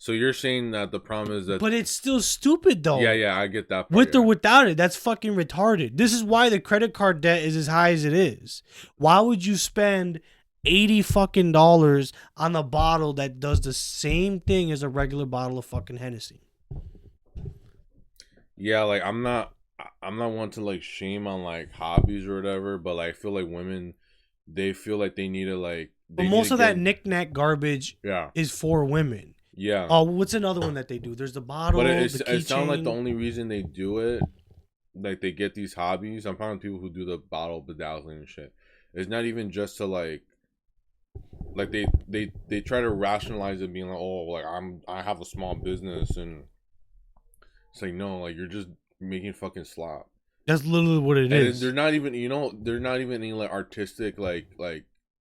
So you're saying that the problem is that, But it's still stupid though. yeah, I get that part, With or yeah. without it, that's fucking retarded. This is why the credit card debt is as high as it is. Why would you spend $80 fucking dollars on a bottle that does the same thing as a regular bottle of fucking Hennessy? Yeah, like I'm not one to like shame on like hobbies or whatever, but like I feel like women, they feel like they need to like But they need most to of get, that knick-knack garbage yeah, is for women. yeah. Oh, what's another one that they do? There's the bottle, But the it sounds like the keychain. only reason they do it, like they get these hobbies. I'm finding people who do the bottle bedazzling and shit. It's not even just to like they try to rationalize it, being like, oh, like I have a small business, and it's like, no, like you're just making fucking slop. That's literally what it And is. they're not even, they're not even any like artistic like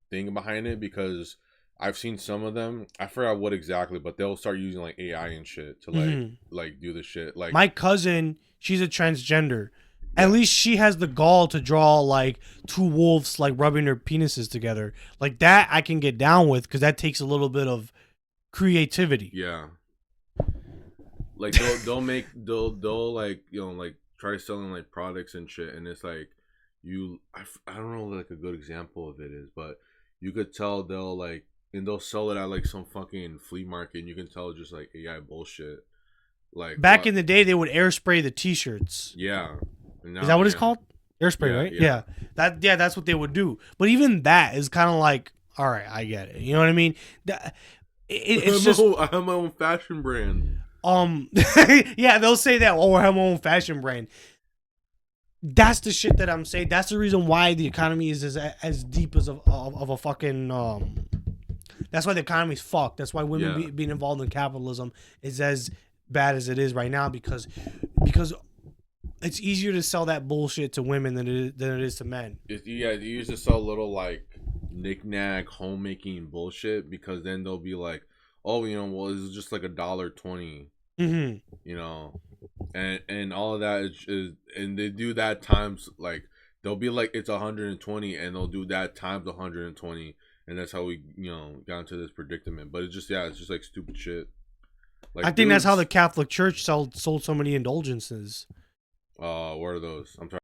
thing behind it, because I've seen some of them. I forgot what exactly, but they'll start using like AI and shit to Mhm. like do the shit. Like, My cousin, she's a transgender. yeah, At least she has the gall to draw like two wolves like rubbing their penises together. Like that I can get down with because that takes a little bit of creativity. yeah. Like they'll like like try selling like products and shit, and it's like I don't know like a good example of it is, but you could tell they'll like, and they'll sell it at like some fucking flea market, and you can tell just like AI bullshit. Like Back what? in the day, they would air spray the t-shirts. Yeah. And Is now, that what it's yeah, called? Air spray, yeah, right? yeah. That's what they would do. But even that is kind of like, all right, I get it. You know what I mean? It's just I have my own fashion brand. yeah, they'll say that. Oh, I have my own fashion brand. That's the shit that I'm saying. That's the reason why the economy is as deep as of a fucking That's why the economy's fucked. That's why women Yeah. being involved in capitalism is as bad as it is right now because it's easier to sell that bullshit to women than it is to men. Yeah, you used to sell little like knick-knack homemaking bullshit, because then they'll be like, oh, well, it's just like $1.20, Mm-hmm. and all of that is and they do that times, like they'll be like it's 120, and they'll do that times 120, and that's how we got into this predicament. But it's just, yeah, it's just like stupid shit. Like, I think that's how dudes, the Catholic Church sold so many indulgences. what are those? I'm sorry,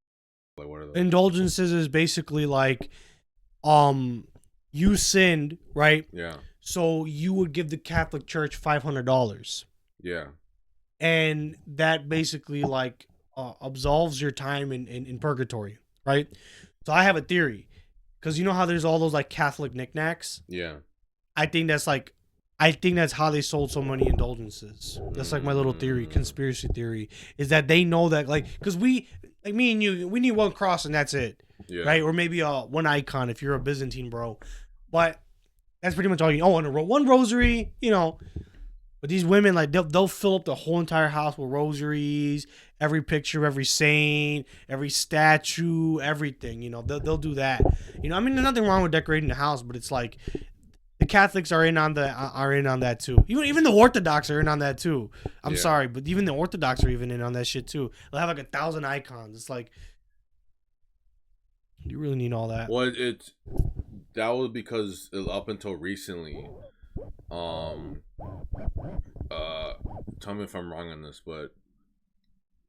like, what are those? Indulgences is basically like, you sinned, right? Yeah, So you would give the Catholic Church $500, yeah, and that basically like absolves your time in purgatory, right? So I have a theory, because you know how there's all those like Catholic knickknacks. yeah. I think that's how they sold so many indulgences. That's like my little theory, conspiracy theory, is that they know that, like, because we, like me and you, we need one cross and that's it, Yeah. right? Or maybe one icon if you're a Byzantine bro, but that's pretty much all you. Oh, and one rosary, But these women, like, they'll fill up the whole entire house with rosaries, every picture, every saint, every statue, everything. They'll do that. I mean, there's nothing wrong with decorating the house, but it's like the Catholics are in on that too. Even the Orthodox are in on that too. I'm Yeah. sorry, but even the Orthodox are even in on that shit too. They'll have like 1,000 icons. It's like, you really need all that. Well, that was because up until recently, tell me if I'm wrong on this, but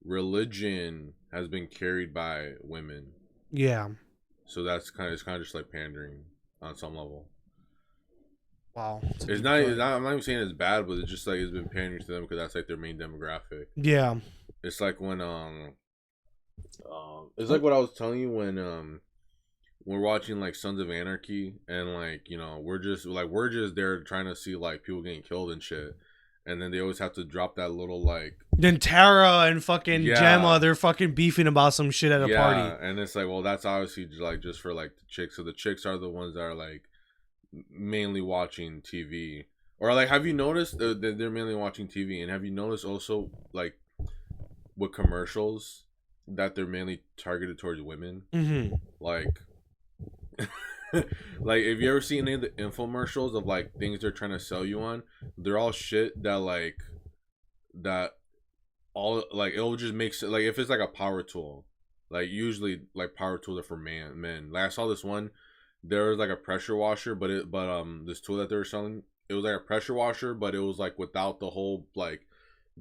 religion has been carried by women, Yeah. so it's kind of just like pandering on some level. Wow. It's not, I'm not even saying it's bad, but it's just like it's been pandering to them because that's like their main demographic. Yeah. It's like when it's like what I was telling you when we're watching like Sons of Anarchy, and like we're just there trying to see like people getting killed and shit, and then they always have to drop that little like, Then Tara and fucking Yeah. Gemma, they're fucking beefing about some shit at a party. and it's like, well, that's obviously like just for like the chicks. So the chicks are the ones that are like mainly watching TV, or like, have you noticed that they're mainly watching TV? And have you noticed also like with commercials that they're mainly targeted towards women? Mm-hmm. Like like, have you ever seen any of the infomercials of like things they're trying to sell you on? They're all shit that all like, it'll just make sense. Like if it's like a power tool, like usually like power tools are for men. Like I saw this one, there was like a pressure washer, but this tool that they were selling, a pressure washer, but it was like without the whole like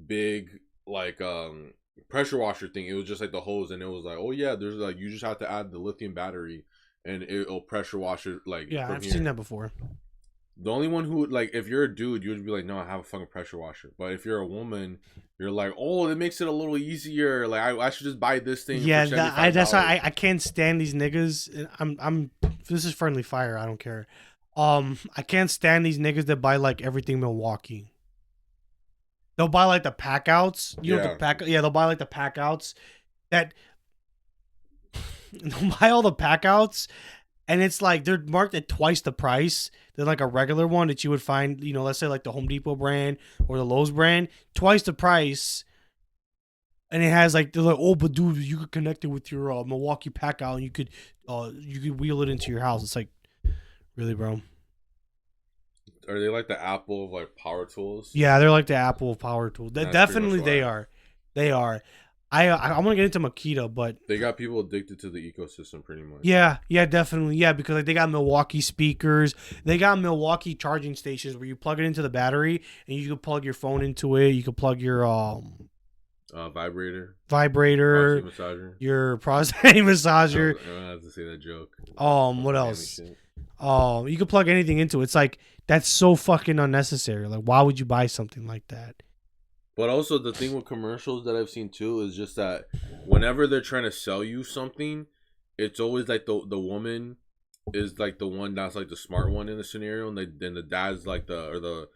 big like pressure washer thing. It was just like the hose, and it was like, oh yeah, there's like you just have to add the lithium battery, and it'll pressure wash it like Yeah, from I've here. seen that before. The only one who like, if you're a dude, you would be like, no, I have a fucking pressure washer. But if you're a woman, you're like, oh, it makes it a little easier. Like I should just buy this thing. Yeah, for that's $75. why I can't stand these niggas. I'm this is friendly fire. I don't care. I can't stand these niggas that buy like everything Milwaukee. They'll buy like the pack outs. You know what the pack? Yeah, they'll buy like the pack outs. That they'll buy all the pack outs, and it's like they're marked at twice the price than like a regular one that you would find. You know, let's say like the Home Depot brand or the Lowe's brand, twice the price. And it has like they're like, oh, but dude, you could connect it with your Milwaukee pack out, and you could wheel it into your house. It's like, really, bro? Are they like the Apple of like power tools? Yeah, they're like the Apple of power tools. That's Definitely, pretty they much are. They are. I want to get into Makita, but They got people addicted to the ecosystem, pretty much. yeah, definitely, yeah, because like they got Milwaukee speakers, they got Milwaukee charging stations where you plug it into the battery and you can plug your phone into it. You can plug your Vibrator, vibrator, prostate massager. your prostate massager. I don't have to say that joke. What else? You can plug anything into it. It's like that's so fucking unnecessary. Like, why would you buy something like that? But also the thing with commercials that I've seen too is just that whenever they're trying to sell you something, it's always like the woman is like the one that's like the smart one in the scenario, and then the dad's like the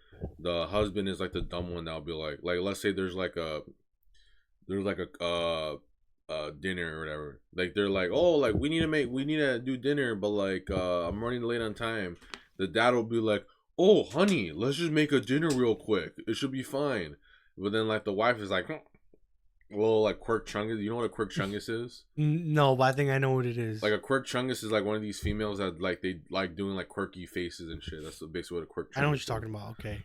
husband is like the dumb one that'll be like let's say there's like a dinner or whatever. Like they're like, oh, like we need to do dinner, but like I'm running late on time. The dad will be like, oh honey, let's just make a dinner real quick. It should be fine. But then like the wife is like, a little like quirk chungus. You know what a quirk chungus is? No, but I think I know what it is. Like a quirk chungus is like one of these females that like they like doing like quirky faces and shit. That's basically what a quirk chungus is. I know what you're talking about. Okay.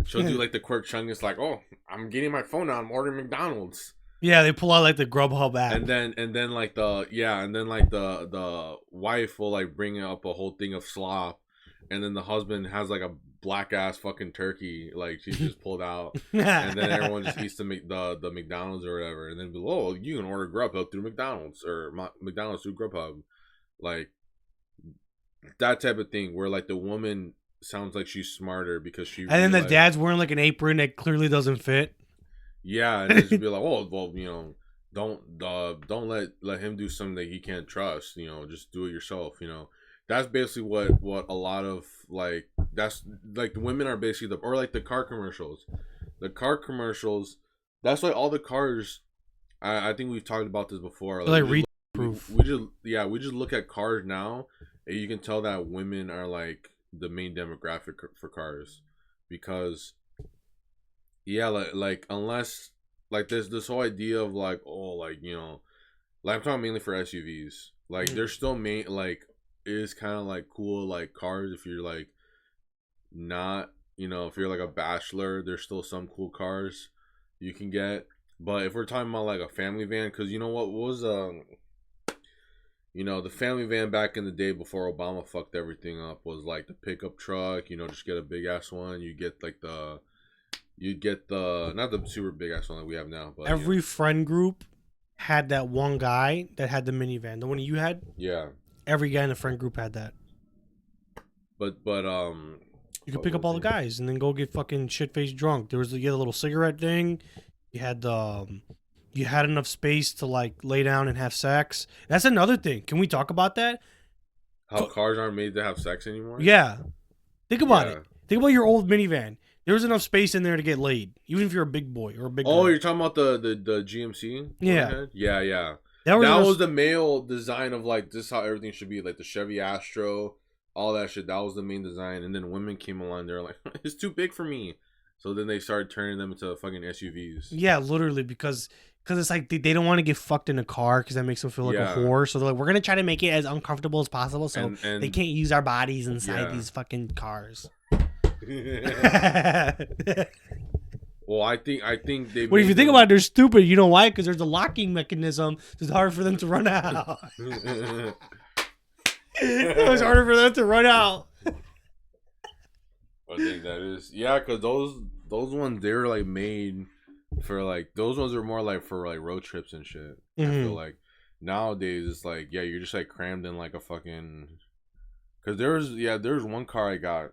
She'll do like the quirk chungus, like, oh, I'm getting my phone out, I'm ordering McDonald's. Yeah, they pull out like the Grubhub app. And then like the wife will like bring up a whole thing of slop, and then the husband has like a black ass fucking turkey like she just pulled out, and then everyone just eats the McDonald's or whatever, and then be like, oh, you can order Grubhub through McDonald's or McDonald's through Grubhub, like that type of thing where like the woman sounds like she's smarter because she. And then the dad's wearing like an apron that clearly doesn't fit. Yeah, and just be like, oh, well, you know, don't let him do something that he can't trust. You know, just do it yourself. You know, that's basically what a lot of like that's like the women are basically or like the car commercials. The car commercials. That's why all the cars. I think we've talked about this before. Like read proof. We just look at cars now, and you can tell that women are like the main demographic for cars because. Yeah, like unless like there's this whole idea of like, oh, like, you know, like I'm talking mainly for SUVs. Like they're still like it is kind of like cool like cars if you're like not, you know, if you're like a bachelor, there's still some cool cars you can get. But if we're talking about like a family van, because you know what was you know, the family van back in the day before Obama fucked everything up was like the pickup truck. You know, just get a big ass one. You get like you'd get not the super big ass one that we have now, but every friend group had that one guy that had the minivan. The one you had? Yeah. Every guy in the friend group had that. But you could pick up all the guys and then go get fucking shit faced drunk. You had a little cigarette thing. You had you had enough space to like lay down and have sex. That's another thing. Can we talk about that? How cars aren't made to have sex anymore? Yeah. Think about it. Think about your old minivan. There was enough space in there to get laid, even if you're a big boy or a big girl. You're talking about the GMC? Yeah. Yeah. That was the male design of like this is how everything should be, like the Chevy Astro, all that shit. That was the main design, and then women came along. They're like, it's too big for me. So then they started turning them into fucking SUVs. Yeah, literally because it's like they don't want to get fucked in a car because that makes them feel like a whore. So they're like, we're gonna try to make it as uncomfortable as possible, so and they can't use our bodies inside these fucking cars. Well, I think they. Well, if you think about it, they're stupid. You know why? Because there's a locking mechanism. So it's hard for them to run out. It's harder for them to run out. I think that is yeah, cause those ones they're like made for like those ones are more like for like road trips and shit. I feel Hmm. like nowadays it's like yeah, you're just like crammed in like a fucking. Cause there's one car I got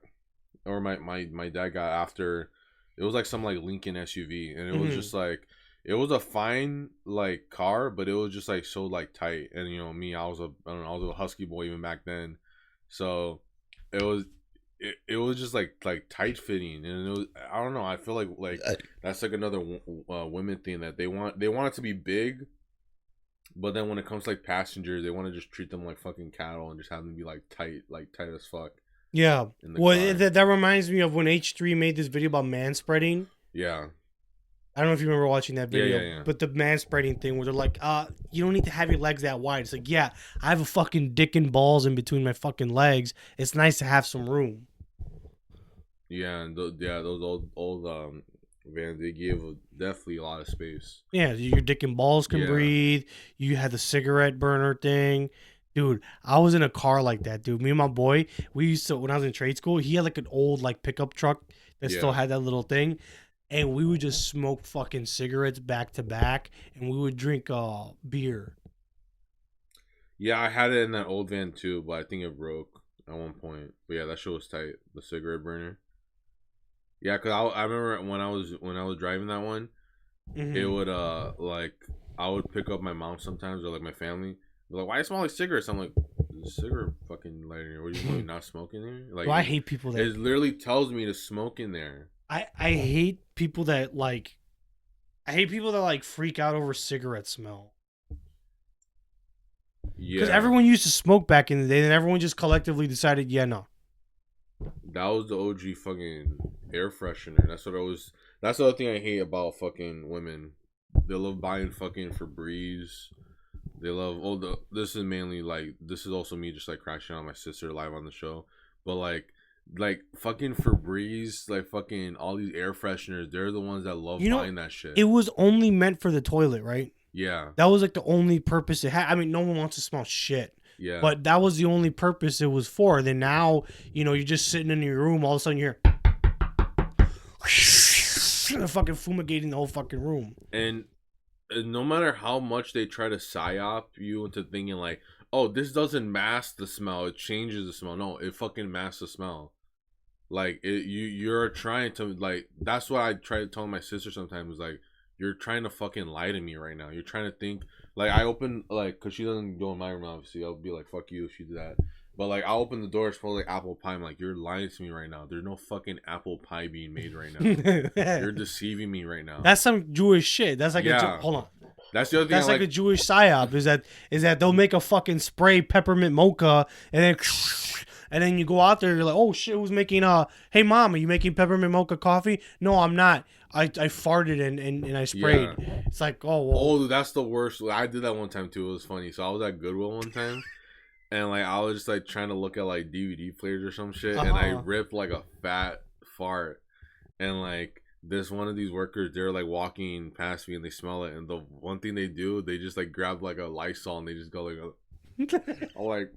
or my dad got after it was like some like Lincoln SUV and it was Hmm. just like it was a fine like car but it was just like so like tight and you know me I don't know I was a husky boy even back then so it was it was just like tight fitting and it was I don't know I feel like that's like another women thing that they want it to be big but then when it comes to like passengers they want to just treat them like fucking cattle and just have them be like tight as fuck Yeah. in the Well, car. that reminds me of when H3 made this video about man spreading. Yeah. I don't know if you remember watching that Yeah, yeah, video, yeah. but the man spreading thing where they're like, you don't need to have your legs that wide. It's like, yeah, I have a fucking dick and balls in between my fucking legs. It's nice to have some room. Yeah, and those old vans they give definitely a lot of space. Yeah, your dick and balls can Yeah, breathe. You had the cigarette burner thing. Dude, I was in a car like that, dude. Me and my boy, we used to, when I was in trade school, he had like an old like pickup truck that still yeah, had that little thing. And we would just smoke fucking cigarettes back to back and we would drink beer. yeah. I had it in that old van too, but I think it broke at one point. But yeah, that shit was tight. The cigarette burner. Yeah, cause I remember when I was driving that one, it Hmm. would like I would pick up my mom sometimes or like my family. They're like, why do you smell like cigarettes? I'm like, there's a cigarette fucking lighter in here. What do you want me not smoking here? Like Well, I hate people that it literally tells me to smoke in there. I hate people that like I hate people that like freak out over cigarette smell. Because Yeah. everyone used to smoke back in the day, and everyone just collectively decided, yeah, no. That was the OG fucking air freshener. That's what I was. That's the other thing I hate about fucking women. They love buying fucking Febreze. They love. Oh, this is mainly like this is also me just like crashing on my sister live on the show. But like fucking Febreze, like fucking all these air fresheners. They're the ones that love You know, buying that shit. it was only meant for the toilet, right? Yeah, That was like the only purpose it had. I mean, no one wants to smell shit, yeah. but that was the only purpose it was for. Then now, you're just sitting in your room, all of a sudden you're fucking fumigating the whole fucking room. And no matter how much they try to psyop you into thinking like, oh, this doesn't mask the smell, it changes the smell. No, it fucking masks the smell. Like you're trying to like. That's what I try to tell my sister sometimes. Like you're trying to fucking lie to me right now. You're trying to think like I open like because she doesn't go in my room obviously. I'll be like fuck you if she do that. But like I'll open the door, it's probably like apple pie. I'm like you're lying to me right now. There's no fucking apple pie being made right now. You're deceiving me right now. That's some Jewish shit. That's like Yeah, hold on. that's the other thing I That's like a like. Jewish psyop. Is that they'll make a fucking spray peppermint mocha and then you go out there. You're like, oh shit, who's making Hey mom, are you making peppermint mocha coffee? No, I'm not. I farted and I sprayed. Yeah. It's like, oh well. Oh, that's the worst. I did that one time too. It was funny. So I was at Goodwill one time, and like I was just like trying to look at like DVD players or some shit, and I Uh-huh. ripped like a fat fart, and like this one of these workers, they're like walking past me and they smell it, and the one thing they do, they just like grab like a Lysol and they just go like, I'm like,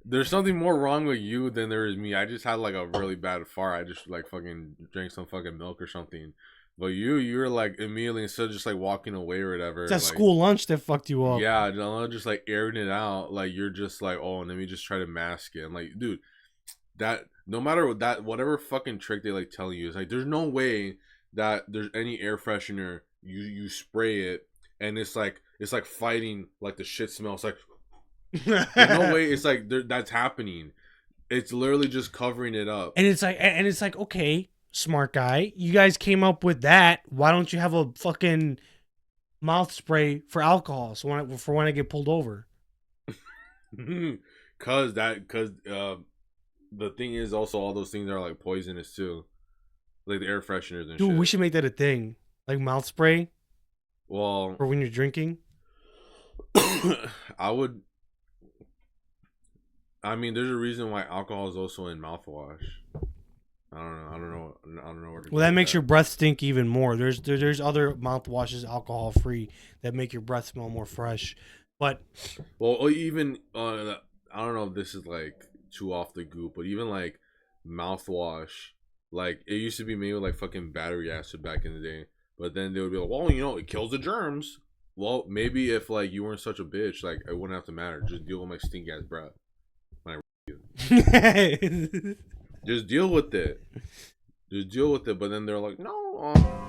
there's something more wrong with you than there is me. I just had like a really bad fart. I just like fucking drank some fucking milk or something. But you're like immediately instead of just like walking away or It's whatever, that like school lunch that fucked you up. yeah, no, just like airing it out. Like you're just like, oh, let me just try to mask it. And like, dude, that no matter what that whatever fucking trick they like tell you is like, there's no way that there's any air freshener you spray it and it's like fighting like the shit smell. It's like there's no way it's like that's happening. It's literally just covering it up. And it's like, okay, smart guy, you guys came up with that. Why don't you have a fucking mouth spray for alcohol? So when I get pulled over. cause the thing is also all those things are like poisonous too, like the air fresheners and Dude, we shit. should make that a thing. Like mouth spray Well, for when you're drinking. I would. I mean, there's a reason why alcohol is also in mouthwash. I don't know. I don't know. I don't know where to Well, go that with makes your that. breath stink even more. There's other mouthwashes alcohol free that make your breath smell more fresh. But Well, or even I don't know if this is like too off the goop, but even like mouthwash Like it used to be made with like fucking battery acid back in the day, but then they would be like, well, you know, it kills the germs. Well, maybe if like you weren't such a bitch, like it wouldn't have to matter. Just deal with my stink ass breath. When I just deal with it. Just deal with it. But then they're like, no.